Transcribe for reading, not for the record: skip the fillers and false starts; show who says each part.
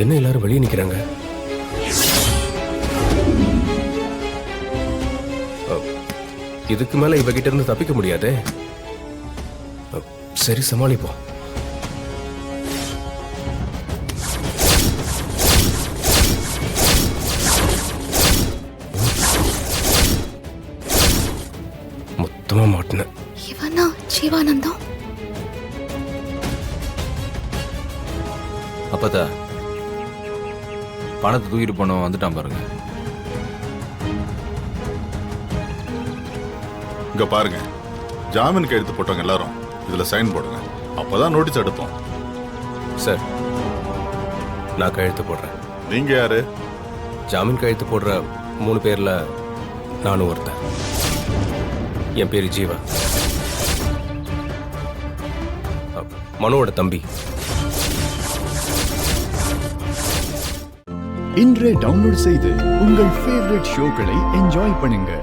Speaker 1: என்ன எல்லாரும் வெளியே நிக்கிறாங்க? இதுக்கு மேல இவகிட்ட இருந்து தப்பிக்க முடியாதே. சரி, சமாளிப்போம். மொத்தமா மாட்டின.
Speaker 2: இவனா ஜீவானந்தம்?
Speaker 3: அப்பதா பணத்தை தூக்கிட்டு போனோம் வந்துட்டான் பாருங்க.
Speaker 4: இங்க பாருங்க, ஜாமீன் கையெழுத்து போட்டவங்க எல்லாரும் இதுல சைன் போடுங்க. அப்பதான் நோட்டீஸ் எடுப்போம்.
Speaker 1: சார், நான் கையெழுத்து போடுறேன்.
Speaker 4: நீங்க யாரு?
Speaker 1: ஜாமீன் கையெழுத்து போடுற 3 பேர்ல நானும் ஒருத்தன். என் பேரு ஜீவா, மனோவோட தம்பி.
Speaker 5: இன்றே டவுன்லோட் செய்து உங்கள் ஃபேவரட் ஷோக்களை என்ஜாய் பண்ணுங்க.